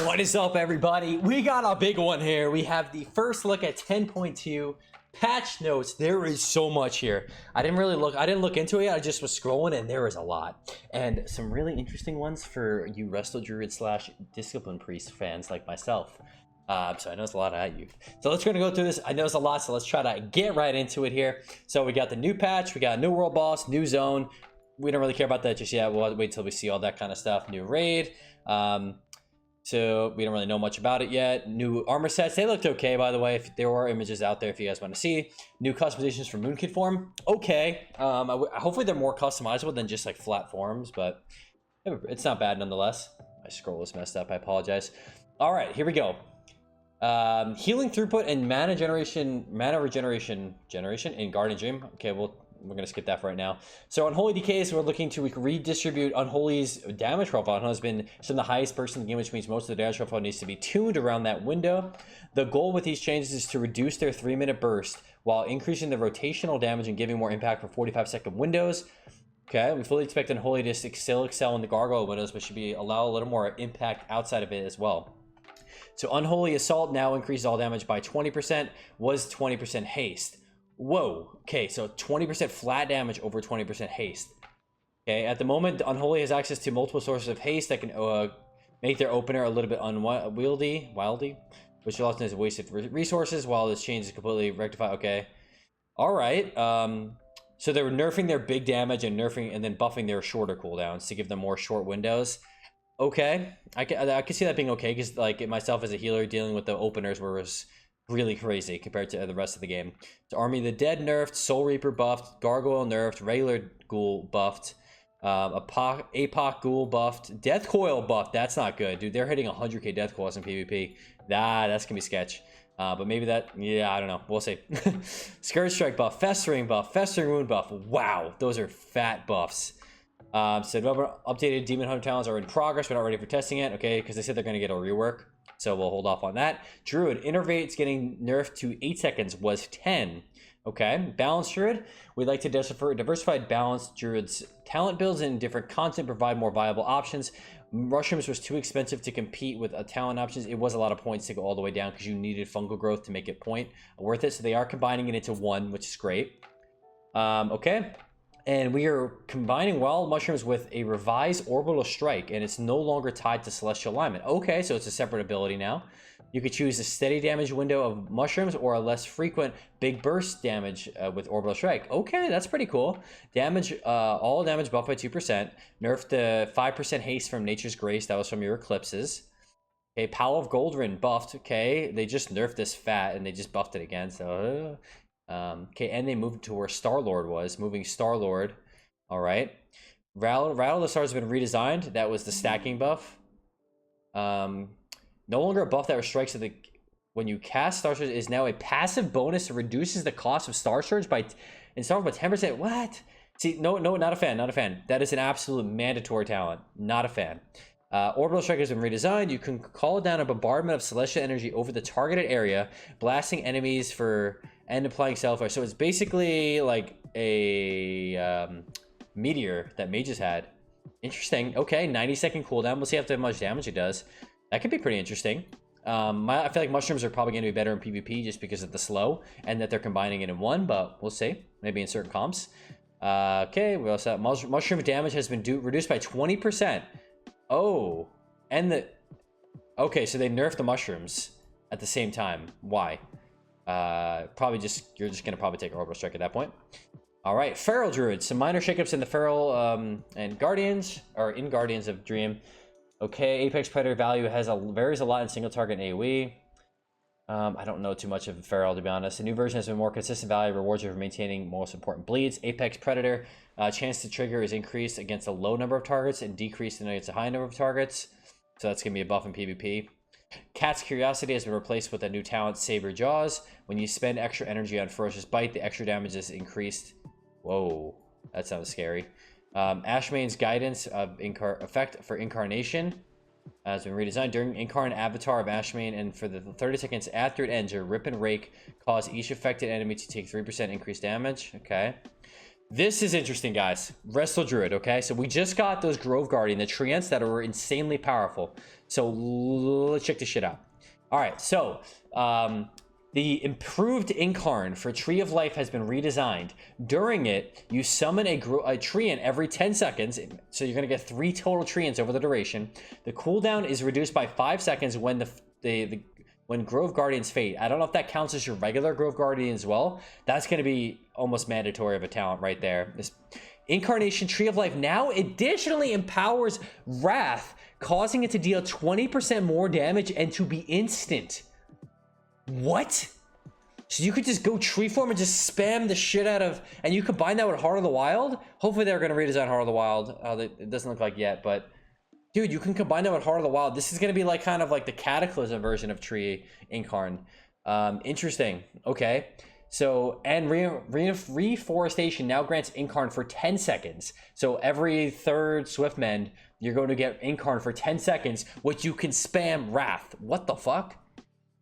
What is up, everybody? We got a big one here. We have the first look at 10.2 patch notes. There is so much here. I didn't look into it yet. I just was scrolling and there is a lot. And some really interesting ones for you Resto Druid / Discipline Priest fans like myself. So I know it's a lot at you. So let's go through this. I know it's a lot, so let's try to get right into it here. So we got the new patch, we got a new world boss, new zone. We don't really care about that just yet. We'll wait till we see all that kind of stuff. New raid. So we don't really know much about it yet. New armor sets. They looked okay, by the way. If there are images out there if you guys want to see. New customizations for Moonkid form. Okay. Hopefully they're more customizable than just like flat forms, but it's not bad nonetheless. My scroll is messed up. I apologize. All right, here we go. Healing throughput and mana regeneration in Guardian Dream. Okay, we're gonna skip that for right now. So Unholy Decays, we're looking to redistribute Unholy's damage profile. Unholy has been some of the highest person in the game, which means most of the damage profile needs to be tuned around that window. The goal with these changes is to reduce their 3-minute burst while increasing the rotational damage and giving more impact for 45-second windows. Okay, we fully expect Unholy to still excel in the gargoyle windows, but should allow a little more impact outside of it as well. So Unholy Assault now increases all damage by 20%, was 20% haste. Whoa, okay, so 20% flat damage over 20% haste. Okay, at the moment, Unholy has access to multiple sources of haste that can make their opener a little bit unwieldy, which often is a waste of resources, while this change is completely rectified. Okay, all right. So they were nerfing their big damage and then buffing their shorter cooldowns to give them more short windows. Okay, I can see that being okay, because like myself as a healer dealing with the openers was really crazy compared to the rest of the game. So Army of the Dead nerfed, Soul Reaper buffed, Gargoyle nerfed, regular Ghoul buffed, APOC Ghoul buffed, Death Coil buffed. That's not good, dude. They're hitting 100k Death Coils in PvP. That's gonna be sketch. But maybe that, yeah, I don't know. We'll see. Scourge Strike buff, Festering Wound buff. Wow, those are fat buffs. So updated Demon Hunter talents are in progress. We're not ready for testing it, okay? Because they said they're gonna get a rework. So we'll hold off on that. Druid, Innervate's getting nerfed to 8 seconds, was 10. Okay, Balanced Druid. We'd like to diversified balanced Druid's talent builds and different content, provide more viable options. Mushrooms was too expensive to compete with talent options. It was a lot of points to go all the way down because you needed fungal growth to make it worth it. So they are combining it into one, which is great. Okay. And we are combining wild mushrooms with a revised orbital strike, and it's no longer tied to celestial alignment. Okay, so it's a separate ability now. You could choose a steady damage window of mushrooms or a less frequent big burst damage with orbital strike. Okay, that's pretty cool. Damage, all damage buffed by 2%. Nerfed the 5% haste from Nature's Grace. That was from your eclipses. Okay, Power of Goldrin buffed. Okay, they just nerfed this fat and they just buffed it again. So. Okay, and they moved to where Star-Lord was, moving Star-Lord. All right. Rattle the Stars has been redesigned. That was the stacking buff. No longer a buff that strikes at when you cast Star Surge is now a passive bonus that reduces the cost of Star Surge by 10%. What? See, no, not a fan. That is an absolute mandatory talent. Not a fan. Orbital Strike has been redesigned. You can call down a bombardment of celestial energy over the targeted area, blasting enemies and applying Self-Fire. So it's basically like a meteor that mages had. Interesting. Okay, 90-second cooldown. We'll see how much damage it does. That could be pretty interesting. I feel like mushrooms are probably going to be better in PvP just because of the slow and that they're combining it in one, but we'll see. Maybe in certain comps. Okay, we also have mushroom damage has been reduced by 20%. Oh, and okay, so they nerfed the mushrooms at the same time. Why? You're just gonna probably take Orbital Strike at that point. All right, Feral Druid. Some minor shakeups in the Feral and Guardians, or in Guardians of Dream. Okay, Apex Predator value varies a lot in single target and AoE. I don't know too much of Feral, to be honest. The new version has been more consistent value, rewards you for maintaining most important bleeds. Apex Predator, chance to trigger is increased against a low number of targets and decreased against a high number of targets. So that's going to be a buff in PvP. Cat's Curiosity has been replaced with a new talent, Saber Jaws. When you spend extra energy on Ferocious Bite, the extra damage is increased. Whoa, that sounds scary. Ashmane's Guidance of effect for Incarnation has been redesigned. During Incarnate Avatar of Ashmane and for the 30 seconds after it ends, your Rip and Rake cause each affected enemy to take 3% increased damage. Okay. This is interesting, guys. Wrestle Druid, okay? So we just got those Grove Guardian, the treants that are insanely powerful. So let's check this shit out. All right, so the improved Incarn for Tree of Life has been redesigned. During it, you summon a treant every 10 seconds, so you're going to get 3 total treants over the duration. The cooldown is reduced by 5 seconds when when Grove Guardians fade. I don't know if that counts as your regular Grove Guardian as well. That's going to be almost mandatory of a talent right there. This Incarnation Tree of Life now additionally empowers Wrath, causing it to deal 20% more damage and to be instant. What? So you could just go tree form and just spam the shit out of, and you combine that with Heart of the Wild? Hopefully they're going to redesign Heart of the Wild. It doesn't look like yet, but dude, you can combine that with Heart of the Wild. This is going to be like kind of like the Cataclysm version of Tree Incarn. Interesting. Okay. So, and Reforestation now grants Incarn for 10 seconds. So every third Swiftmend, you're going to get Incarn for 10 seconds, which you can spam Wrath. What the fuck?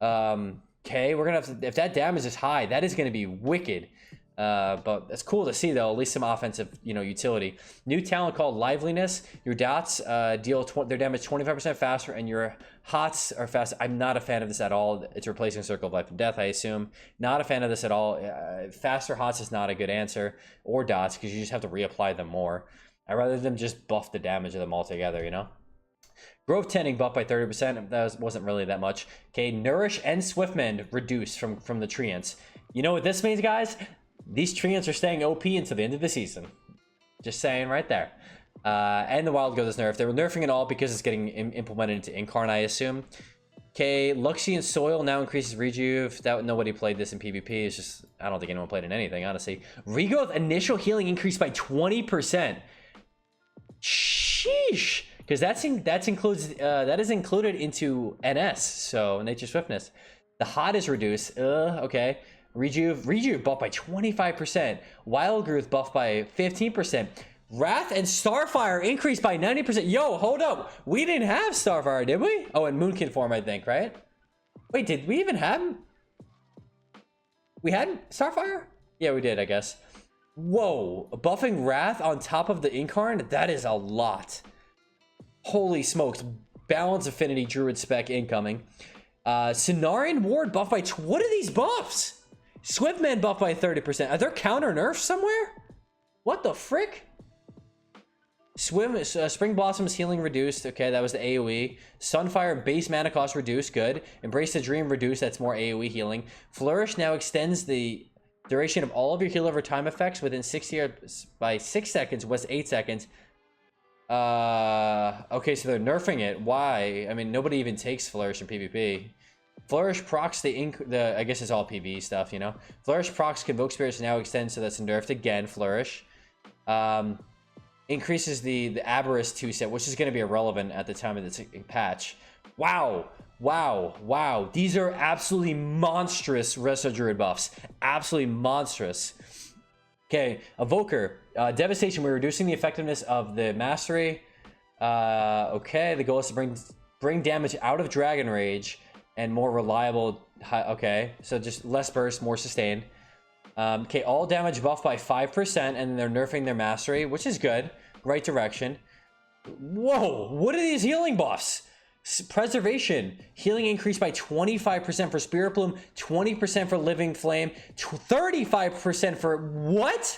Okay, we're going to have to, if that damage is high, that is going to be wicked. But it's cool to see, though, at least some offensive, utility. New talent called Liveliness. Your dots deal their damage 25% faster, and your hots are fast. I'm not a fan of this at all. It's replacing Circle of Life and Death, I assume. Not a fan of this at all. Faster hots is not a good answer, or dots, because you just have to reapply them more. I'd rather them just buff the damage of them altogether, Grove Tending buff by 30%. That wasn't really that much. Okay, Nourish and Swiftmend reduce from the treants. You know what this means, guys? These treants are staying OP until the end of the season. Just saying right there. And the Wild Growth is nerfed. They were nerfing it all because it's getting implemented into Incarn, I assume. Okay, Luxian Soil now increases Rejuve. Nobody played this in PvP. It's just, I don't think anyone played in anything, honestly. Regrowth initial healing increased by 20%. Sheesh. Because that is included into NS, so Nature Swiftness. The hot is reduced. Okay. Rejuve buffed by 25%. Wild Growth buffed by 15%. Wrath and Starfire increased by 90%. Yo, hold up. We didn't have Starfire, did we? Oh, in Moonkin form, I think, right? Wait, did we even have him? We had Starfire? Yeah, we did, I guess. Whoa. Buffing Wrath on top of the Incarn? That is a lot. Holy smokes. Balance Affinity Druid spec incoming. Cenarian Ward buffed by... What are these buffs? Swiftman buffed by 30%. Are there counter nerfs somewhere? What the frick? Spring Blossoms healing reduced. Okay, that was the AoE. Sunfire base mana cost reduced. Good. Embrace the Dream reduced. That's more AoE healing. Flourish now extends the duration of all of your heal over time effects within 60 by 6 seconds. Was 8 seconds. Okay, so they're nerfing it. Why? I mean, nobody even takes Flourish in PvP. Flourish procs the I guess it's all PvE stuff, Flourish procs Convoke Spirits now extends, so that's nerfed again. Flourish increases the Aberrus 2-set, which is going to be irrelevant at the time of this patch. Wow. These are absolutely monstrous Resto Druid buffs. Absolutely monstrous. Okay, Evoker. Devastation. We're reducing the effectiveness of the Mastery. Okay, the goal is to bring damage out of Dragon Rage and more reliable. Okay, so just less burst, more sustained. Okay, all damage buffed by 5%, and they're nerfing their Mastery, which is good. Right direction. Whoa, what are these healing buffs? Preservation. Healing increased by 25% for Spirit Bloom, 20% for Living Flame, 35% for... What?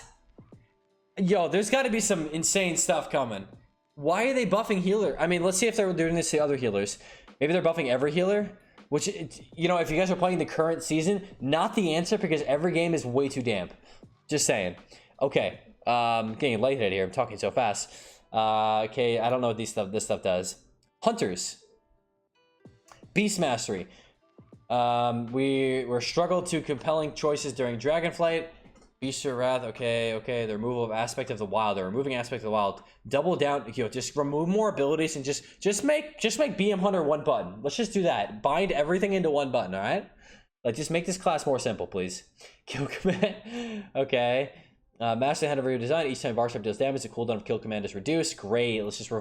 Yo, there's got to be some insane stuff coming. Why are they buffing healer? I mean, let's see if they're doing this to other healers. Maybe they're buffing every healer, which, if you guys are playing the current season, not the answer, because every game is way too damp. Just saying. Okay, getting lightheaded here. I'm talking so fast. Okay, I don't know what this stuff does. Hunters. Beast Mastery. We're struggled to compelling choices during Dragonflight. Beast of Wrath. Okay. The removal of Aspect of the Wild. They're removing Aspect of the Wild. Double down. Just remove more abilities and just make BM Hunter one button. Let's just do that. Bind everything into one button. All right. Like, just make this class more simple, please. Kill Command. Okay. Master Hand of Redesign. Each time Varshap deals damage, the cooldown of Kill Command is reduced. Great. Let's just...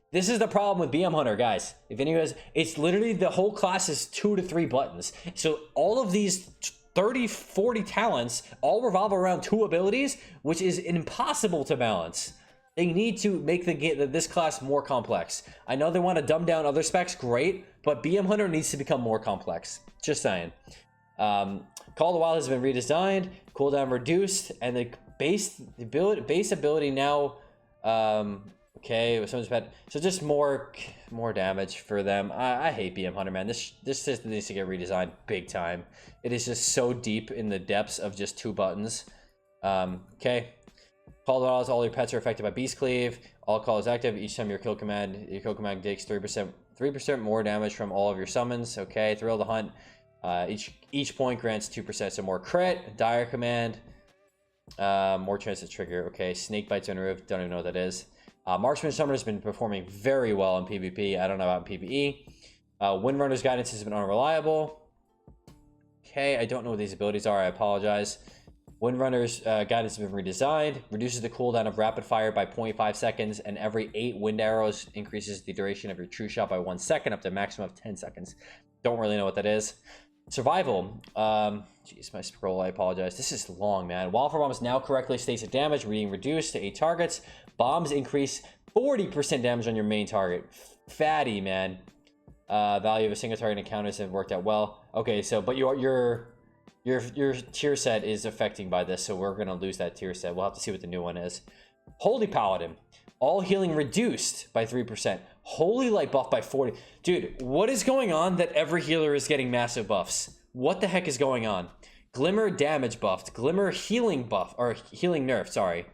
This is the problem with BM Hunter, guys. If any of you guys... It's literally the whole class is 2 to 3 buttons. So all of these 30, 40 talents all revolve around 2 abilities, which is impossible to balance. They need to make this class more complex. I know they want to dumb down other specs, great, but BM Hunter needs to become more complex. Just saying. Call of the Wild has been redesigned, cooldown reduced, and the base ability now. Okay, so just more damage for them. I hate BM Hunter, man. This system needs to get redesigned big time. It is just so deep in the depths of just 2 buttons. Okay. Call the Wild, all your pets are affected by Beast Cleave. All call is active. Each time your kill command takes 3% more damage from all of your summons. Okay, Thrill the Hunt. Each point grants 2%, so more crit. Dire command. More chance to trigger. Okay, Snake Bites on Roof. Don't even know what that is. Marksman Summoner has been performing very well in PvP. I don't know about in PvE. Windrunner's Guidance has been unreliable. Okay, I don't know what these abilities are. I apologize. Windrunner's Guidance has been redesigned. Reduces the cooldown of Rapid Fire by 0.5 seconds, and every 8 wind arrows increases the duration of your True Shot by 1 second, up to a maximum of 10 seconds. Don't really know what that is. Survival. Jeez, my scroll, I apologize. This is long, man. Wildfire Bombs now correctly states the damage being reduced to 8 targets. Bombs increase 40% damage on your main target. Fatty, man. Value of a single target encounters have worked out well. Okay, so but your tier set is affecting by this, so we're gonna lose that tier set. We'll have to see what the new one is. Holy Paladin. All healing reduced by 3%. Holy Light buff by 40. Dude, what is going on that every healer is getting massive buffs? What the heck is going on? Glimmer damage buffed. Glimmer healing buff, or healing nerf, sorry.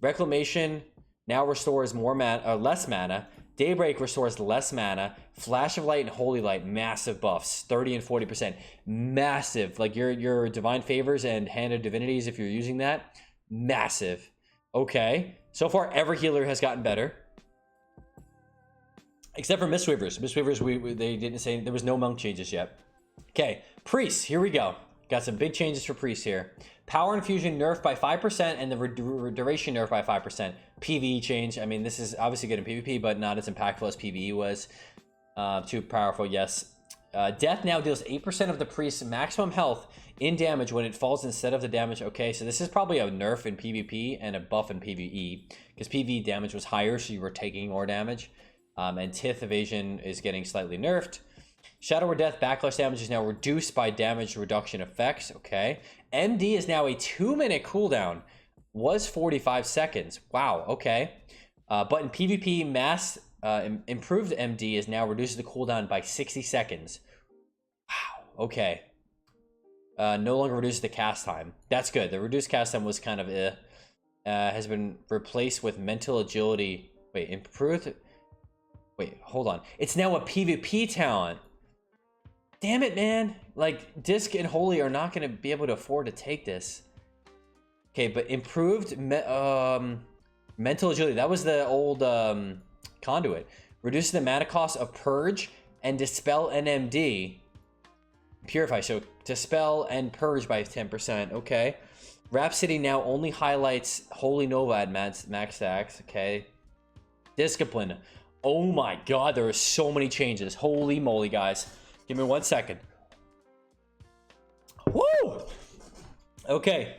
Reclamation now restores less mana. Daybreak restores less mana. Flash of Light and Holy Light, massive buffs. 30 and 40%. Massive. Like your Divine Favors and Hand of Divinities, if you're using that. Massive. Okay. So far, every healer has gotten better. Except for Mistweavers. Mistweavers, they didn't say, there was no monk changes yet. Okay. Priests, here we go. Got some big changes for Priests here. Power Infusion nerfed by 5% and the duration nerfed by 5%. PvE change. I mean, this is obviously good in PvP, but not as impactful as PvE was. Too powerful, yes. Death now deals 8% of the Priest's maximum health in damage when it falls instead of the damage. Okay, so this is probably a nerf in PvP and a buff in PvE, because PvE damage was higher, so you were taking more damage. And Tith evasion is getting slightly nerfed. Shadow or Death backlash damage is now reduced by damage reduction effects. Okay. MD is now a 2-minute cooldown. Was 45 seconds. Wow. Okay. But in PvP, improved MD is now reduces the cooldown by 60 seconds. Wow. Okay. No longer reduces the cast time. That's good. The reduced cast time was kind of has been replaced with mental agility. Wait, improved. Wait, hold on. It's now a PvP talent. Damn it, man. Like, Disc and Holy are not going to be able to afford to take this. Okay, but improved mental agility. That was the old conduit. Reduces the mana cost of Purge and Dispel NMD. Purify. So, Dispel and Purge by 10%. Okay. Rhapsody now only highlights Holy Nova at max stacks. Okay. Discipline. Oh my god, there are so many changes. Holy moly, guys. Give me 1 second. Woo! Okay.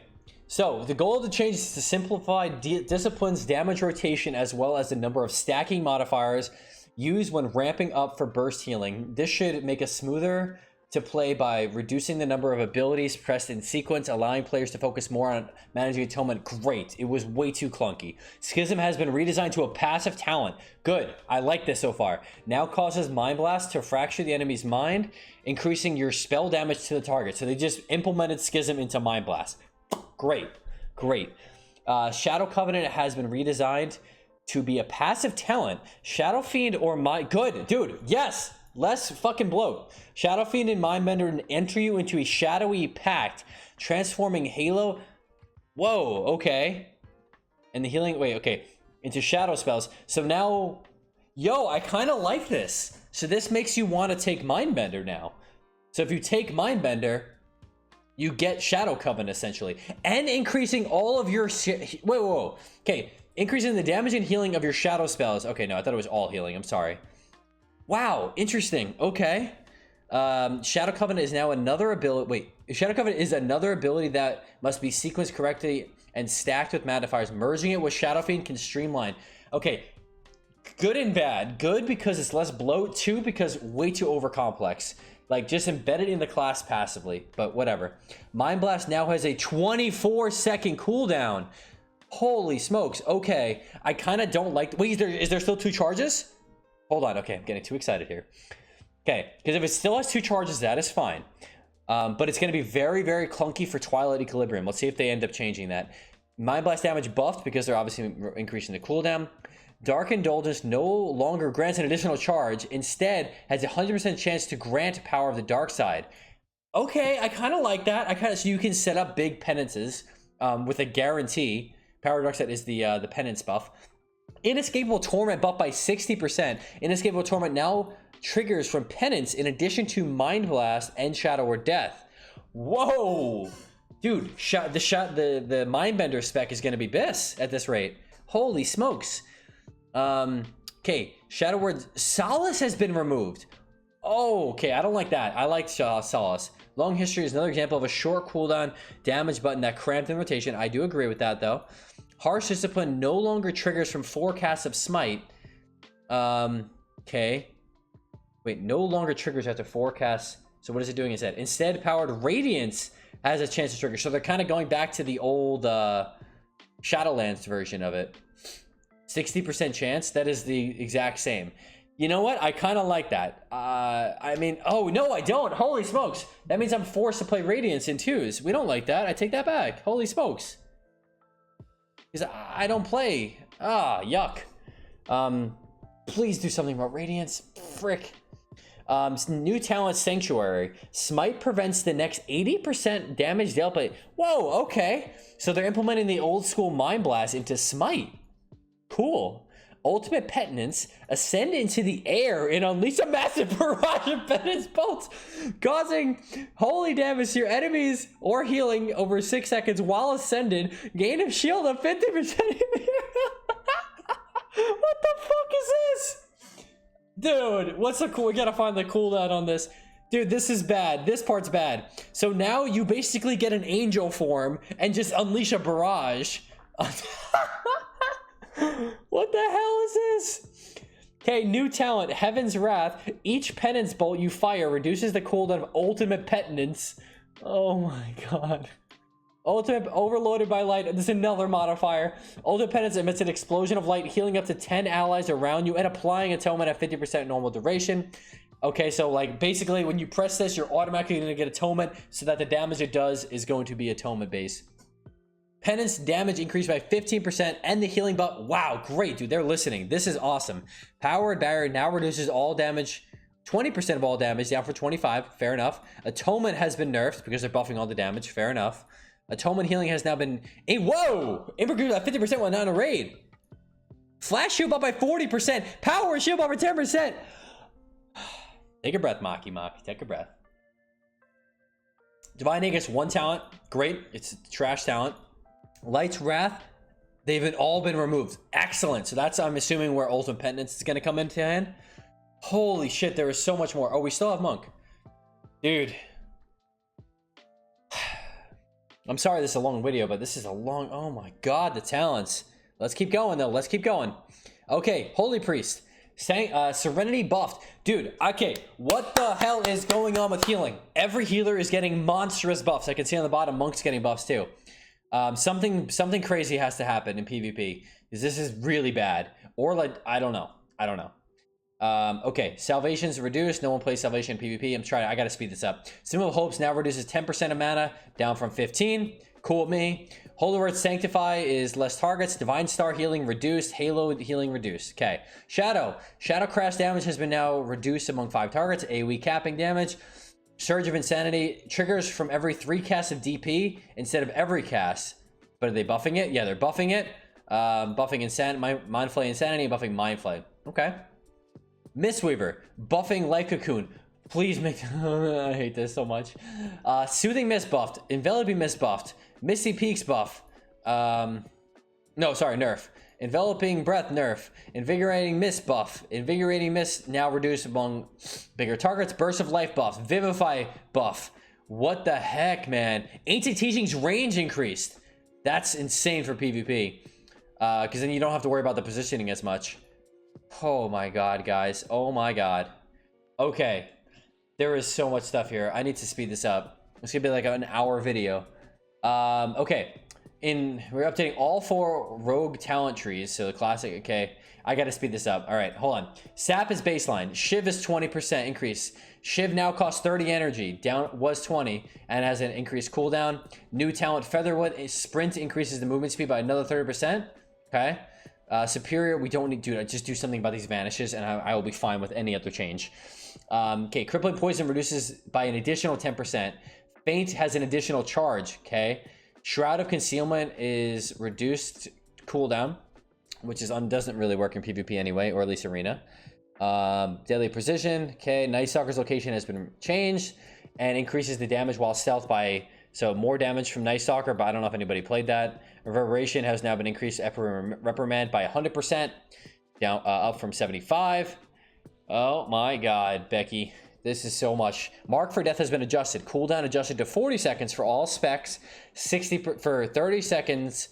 So, the goal of the change is to simplify Discipline's damage rotation as well as the number of stacking modifiers used when ramping up for burst healing. This should make it smoother to play by reducing the number of abilities pressed in sequence, allowing players to focus more on managing atonement. Great. It was way too clunky. Schism has been redesigned to a passive talent. Good. I like this so far. Now causes Mind Blast to fracture the enemy's mind, increasing your spell damage to the target. So they just implemented Schism into Mind Blast. Great. Great. Shadow Covenant has been redesigned to be a passive talent. Shadow Fiend or Good. Dude, yes. Less fucking bloat. Shadow Fiend and Mindbender enter you into a shadowy pact, transforming Halo. Whoa, okay. And the healing, wait, okay. Into shadow spells. So now, yo, I kind of like this. So this makes you want to take Mindbender now. So if you take Mindbender, you get Shadow Covenant essentially. And increasing all of your, whoa. Okay, increasing the damage and healing of your shadow spells. Okay, no, I thought it was all healing. I'm sorry. Wow, interesting. Okay. Shadow Covenant is now another ability. Wait, Shadow Covenant is another ability that must be sequenced correctly and stacked with modifiers. Merging it with Shadow Fiend can streamline. Okay, good and bad. Good because it's less bloat. 2 because way too over complex. Like just embedded in the class passively. But whatever. Mind Blast now has a 24-second cooldown. Holy smokes. Okay, I kind of don't like. Wait, is there still 2 charges? Hold on. Okay, I'm getting too excited here. Okay, because if it still has 2 charges, that is fine. But it's going to be very, very clunky for Twilight Equilibrium. Let's see if they end up changing that. Mind Blast damage buffed because they're obviously increasing the cooldown. Dark Indulgence no longer grants an additional charge. Instead, has a 100% chance to grant power of the dark side. Okay, I kind of like that. So you can set up big penances with a guarantee. Power of the dark side is the penance buff. Inescapable Torment buffed by 60%. Inescapable Torment now triggers from penance in addition to Mind Blast and Shadow or Death. Whoa, dude! The Mindbender spec is going to be BIS at this rate. Holy smokes! Okay, Shadow Word Solace has been removed. Oh, okay, I don't like that. I like Solace. Long History is another example of a short cooldown damage button that cramped in rotation. I do agree with that though. Harsh Discipline no longer triggers from 4 casts of Smite. Okay. Wait, no longer triggers after 4 casts. So what is it doing instead? Instead, Powered Radiance has a chance to trigger. So they're kind of going back to the old Shadowlands version of it. 60% chance. That is the exact same. You know what? I kind of like that. I mean, oh, no, I don't. Holy smokes. That means I'm forced to play Radiance in 2s. We don't like that. I take that back. Holy smokes. Because I don't play. Ah, yuck. Please do something about Radiance. Frick. New talent Sanctuary. Smite prevents the next 80% damage dealt by. Whoa, okay. So they're implementing the old school Mind Blast into Smite. Cool. Ultimate Penance. Ascend into the air and unleash a massive barrage of penance bolts, causing holy damage to your enemies or healing over 6 seconds while ascended. Gain a shield of 50%. What the fuck is this? Dude, what's the cool? We gotta find the cooldown on this. Dude, this is bad. This part's bad. So now you basically get an angel form and just unleash a barrage. What the hell is this? Okay, new talent, Heaven's Wrath. Each penance bolt you fire reduces the cooldown of Ultimate Penance. Oh my god. Ultimate Overloaded by Light. This is another modifier. Ultimate Penance emits an explosion of light, healing up to 10 allies around you and applying Atonement at 50% normal duration. Okay, so like basically when you press this, you're automatically going to get Atonement so that the damage it does is going to be Atonement based. Penance damage increased by 15% and the healing buff. Wow, great, dude. They're listening. This is awesome. Powered Barrier now reduces all damage, 20% of all damage, down for 25. Fair enough. Atonement has been nerfed because they're buffing all the damage. Fair enough. Atonement healing has now been. Hey, whoa! Increased by 50% when not in a raid. Flash shield buff by 40%. Power shield buff by 10%. Take a breath, Maki. Take a breath. Divine Egg gets 1 talent. Great. It's a trash talent. Light's Wrath, they've all been removed. Excellent. So that's, I'm assuming, where Ultimate Penance is going to come into hand. Holy shit, there is so much more. Oh, we still have Monk. Dude. I'm sorry this is a long video, but this is a long... Oh my god, the talents. Let's keep going, though. Let's keep going. Okay, Holy Priest. Serenity buffed. Dude, okay, what the hell is going on with healing? Every healer is getting monstrous buffs. I can see on the bottom, Monk's getting buffs too. Something crazy has to happen in PvP because this is really bad. Or like, I don't know. Okay, Salvation's reduced. No one plays Salvation in PvP. I gotta speed this up. Symbol of Hopes now reduces 10% of mana, down from 15. Cool with me. Holy Word Sanctify is less targets. Divine Star healing reduced. Halo healing reduced. Okay. Shadow Crash damage has been now reduced among 5 targets. AoE capping damage. Surge of Insanity triggers from every 3 casts of DP instead of every cast. But are they buffing it? Yeah, they're buffing it. Buffing Mind Flay Insanity, buffing Mind Flay. Okay. Mistweaver, buffing Life Cocoon. Please make... I hate this so much. Soothing Mist buffed. Enveloping Mist buffed. Misty Peaks buff. No, sorry, nerf. Enveloping Breath nerf. Invigorating Mist buff. Invigorating Mist now reduced among Bigger targets, burst of life buff, vivify buff. What the heck, man? Ancient teachings range increased. That's insane for PvP. Because then you don't have to worry about the positioning as much. Oh my god, guys. Oh my god. Okay. There is so much stuff here. I need to speed this up. It's gonna be like an hour video. Okay. We're updating all 4 rogue talent trees. So the classic, okay. I gotta speed this up. All right, hold on. Sap is baseline. Shiv is 20% increase. Shiv now costs 30 energy. Down was 20 and has an increased cooldown. New talent Featherwood. Sprint increases the movement speed by another 30%. Okay. Superior, we don't need to just do something about these vanishes, and I will be fine with any other change. Okay, crippling poison reduces by an additional 10%. Faint has an additional charge. Okay. Shroud of Concealment is reduced cooldown, which doesn't really work in PvP anyway, or at least Arena. Deadly Precision, okay. Night Stalker's location has been changed and increases the damage while stealth by, so more damage from Night Stalker, but I don't know if anybody played that. Reverberation has now been increased reprimand by 100%, down up from 75. Oh my god, Becky. This is so much. Mark for Death has been adjusted. Cooldown adjusted to 40 seconds for all specs, 60 for 30 seconds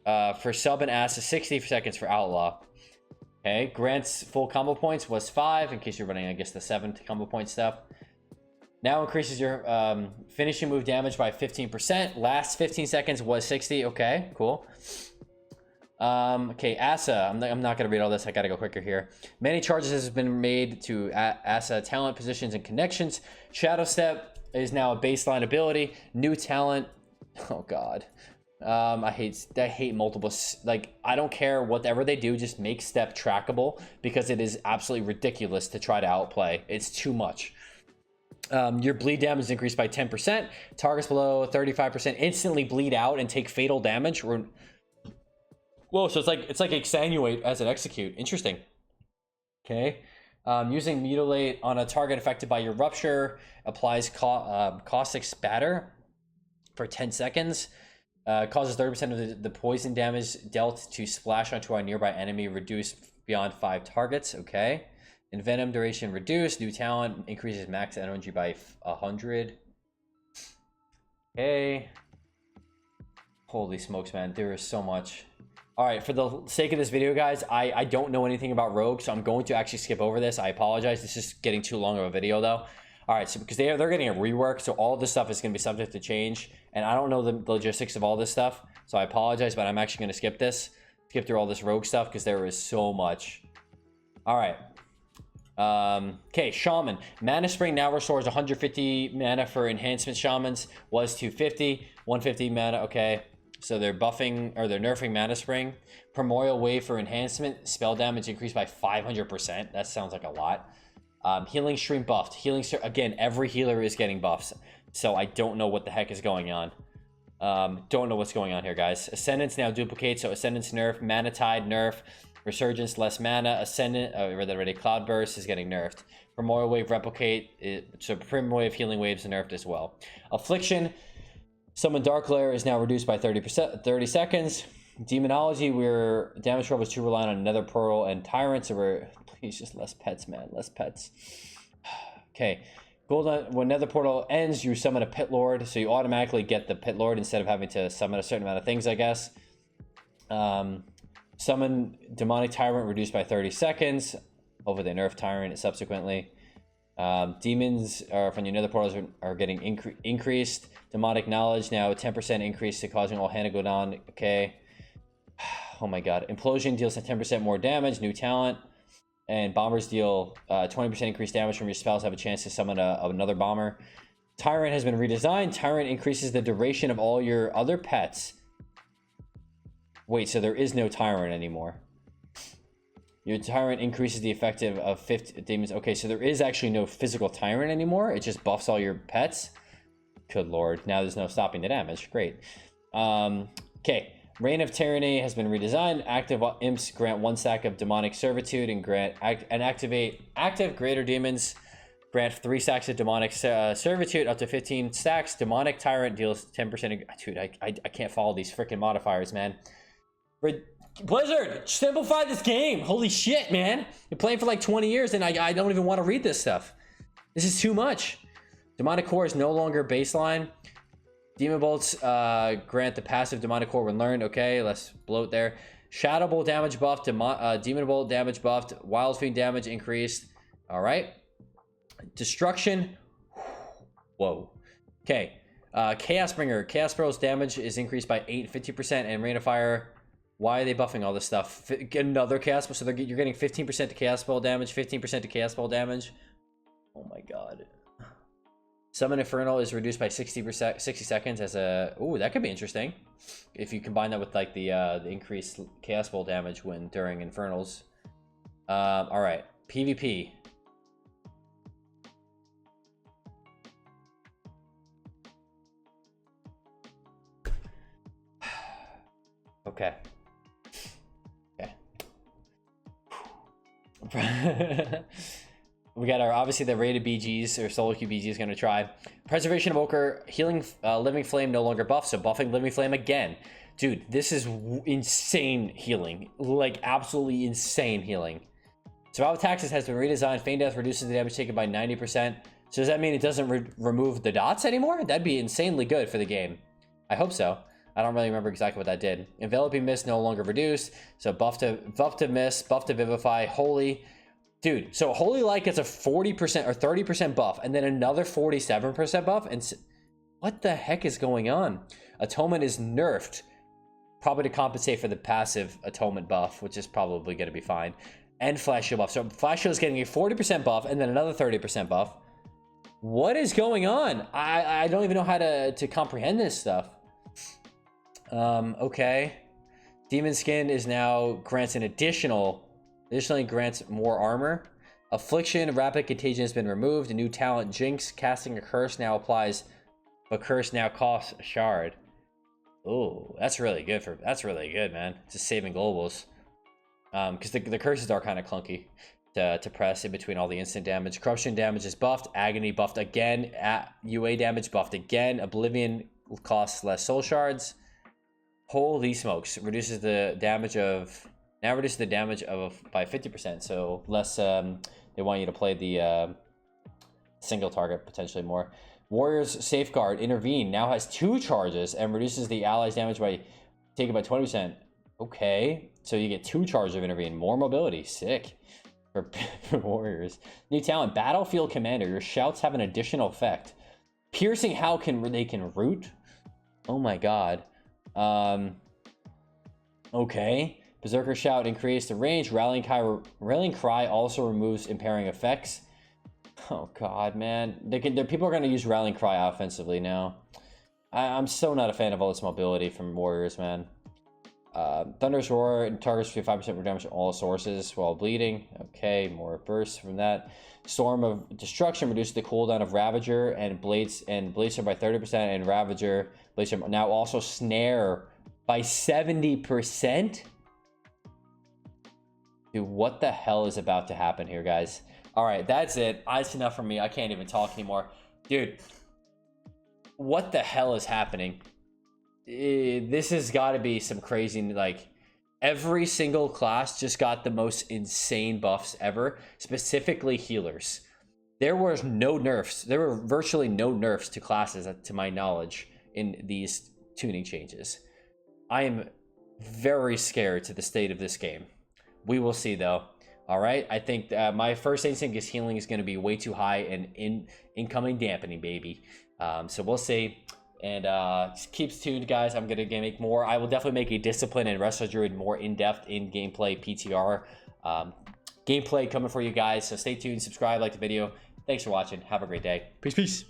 for sub and ass, 60 seconds for outlaw. Okay, grants full combo points was 5 in case you're running, I guess, the 7 combo point stuff. Now increases your finishing move damage by 15%. Last 15 seconds was 60. Okay, cool. Okay, Asa. I'm not gonna read all this. I gotta go quicker here. Many charges has been made to Asa talent positions and connections. Shadow Step is now a baseline ability. New talent. Oh god. I hate multiple, like, I don't care whatever they do, just make step trackable, because it is absolutely ridiculous to try to outplay. It's too much. Your bleed damage is increased by 10%. Targets below 35% instantly bleed out and take fatal damage. Whoa, so it's like extenuate as an execute. Interesting. Okay. Using mutilate on a target affected by your rupture applies caustic spatter for 10 seconds. Causes 30% of the poison damage dealt to splash onto a nearby enemy reduced beyond 5 targets. Okay. Envenom duration reduced. New talent increases max energy by 100. Okay. Holy smokes, man. There is so much. All right, for the sake of this video, guys, I don't know anything about Rogue, so I'm going to actually skip over this. I apologize. This is getting too long of a video, though. All right, so because they're getting a rework, so all this stuff is going to be subject to change, and I don't know the logistics of all this stuff, so I apologize, but I'm actually going to skip through all this Rogue stuff, because there is so much. All right. Okay, Shaman. Mana Spring now restores 150 mana for enhancement Shamans. Was 250, 150 mana. Okay, so they're buffing, or they're nerfing Mana Spring. Primordial Wave for enhancement. Spell damage increased by 500%. That sounds like a lot. Healing Stream buffed. Again, every healer is getting buffs, so I don't know what the heck is going on. Don't know what's going on here, guys. Ascendance now duplicates, so Ascendance nerf. Mana Tide nerf. Resurgence, less mana. Ascendant, already Cloudburst is getting nerfed. Primordial Wave replicate, so Primordial Wave healing waves are nerfed as well. Affliction, Summon Dark Lair is now reduced by 30 seconds. Demonology, where damage roll was too reliant on Nether Pearl and Tyrant, so we're, please, just less pets, man, less pets. Okay, when Nether Portal ends, you summon a Pit Lord, so you automatically get the Pit Lord instead of having to summon a certain amount of things, I guess. Summon Demonic Tyrant reduced by 30 seconds. Over the nerf Tyrant subsequently. Demons from your Nether Portals are getting increased. Demonic Knowledge now 10% increase to causing all hand to go down. Okay. Oh my god. Implosion deals 10% more damage. New talent. And Bombers deal 20% increased damage from your spells. Have a chance to summon another Bomber. Tyrant has been redesigned. Tyrant increases the duration of all your other pets. Wait, so there is no Tyrant anymore. Your Tyrant increases the effective of 50 demons. Okay, so there is actually no physical Tyrant anymore. It just buffs all your pets. Good lord. Now there's no stopping the damage. Great. Okay. Reign of Tyranny has been redesigned. Active imps grant 1 stack of demonic servitude and active greater demons grant 3 stacks of demonic servitude up to 15 stacks. Demonic Tyrant deals 10%. Dude, I can't follow these freaking modifiers, man. Blizzard, simplify this game. Holy shit, man. You're playing for like 20 years and I don't even want to read this stuff. This is too much. Demonic Core is no longer baseline. Demon Bolts grant the passive Demonic Core when learned. Okay, let's bloat there. Shadow Bolt damage buffed. Demon Bolt damage buffed. Wild Fiend damage increased. All right. Destruction. Whoa. Okay. Chaos Bringer. Chaos Pearl's damage is increased by 50%. And Rain of Fire. Why are they buffing all this stuff? Get another Chaos Spell. So you're getting 15% to Chaos Spell damage, 15% to Chaos Spell damage. Oh my god. Summon Infernal is reduced by 60%, 60 seconds as a... Ooh, that could be interesting. If you combine that with like the increased Chaos Spell damage when during Infernals. Alright. PvP. Okay. We got our, obviously, the rated BGs or solo queue BG is going to try. Preservation of Evoker, healing Living Flame no longer buffed, so buffing Living Flame again. Dude, this is insane healing. Like, absolutely insane healing. Survival Taxes has been redesigned. Feign Death reduces the damage taken by 90%. So does that mean it doesn't remove the dots anymore? That'd be insanely good for the game. I hope so. I don't really remember exactly what that did. Enveloping Mist no longer reduced. So buff to Mist, buff to Vivify, Holy. Dude, so Holy Light gets a 40% or 30% buff, and then another 47% buff. And what the heck is going on? Atonement is nerfed, probably to compensate for the passive Atonement buff, which is probably going to be fine. And Flash Shield buff. So Flash Shield is getting a 40% buff, and then another 30% buff. What is going on? I don't even know how to comprehend this stuff. Okay. Demon Skin is now grants an additionally grants more armor. Affliction, Rapid Contagion has been removed. A new talent, Jinx, casting a curse now applies. A curse now costs a shard. Oh, that's really good man. Just saving globals. Because the curses are kind of clunky to press in between all the instant damage. Corruption damage is buffed. Agony buffed again. UA damage buffed again. Oblivion costs less soul shards. Holy smokes. Reduces the damage of by 50%, so less. They want you to play the single target potentially more. Warrior's Safeguard Intervene now has 2 charges and reduces the allies damage by taken by 20%. Okay, so you get 2 charges of Intervene, more mobility. Sick for warriors. New talent, Battlefield Commander. Your shouts have an additional effect. Piercing How they can root. Oh my god. Okay. Berserker Shout increased the range. Rallying Cry also removes impairing effects. Oh god, man. People are going to use Rallying Cry offensively now. I'm so not a fan of all this mobility from warriors, man. Thunderous Roar targets 55% damage on all sources while bleeding. Okay, more bursts from that. Storm of Destruction reduces the cooldown of Ravager and Blades by 30%, and Ravager Blazer now also Snare by 70%. Dude, what the hell is about to happen here, guys? All right, that's it. That's enough from me. I can't even talk anymore. Dude, what the hell is happening? This has got to be some crazy, like, every single class just got the most insane buffs ever, specifically healers. There were no nerfs. There were virtually no nerfs to classes, to my knowledge, in these tuning changes. I am very scared to the state of this game. We will see, though. All right, I think my first instinct is healing is going to be way too high and incoming dampening, baby. So we'll see. And just keep tuned, guys. I'm going to make more. I will definitely make a Discipline and Wrestler Druid more in-depth in gameplay PTR. Gameplay coming for you guys. So stay tuned, subscribe, like the video. Thanks for watching. Have a great day. Peace, peace.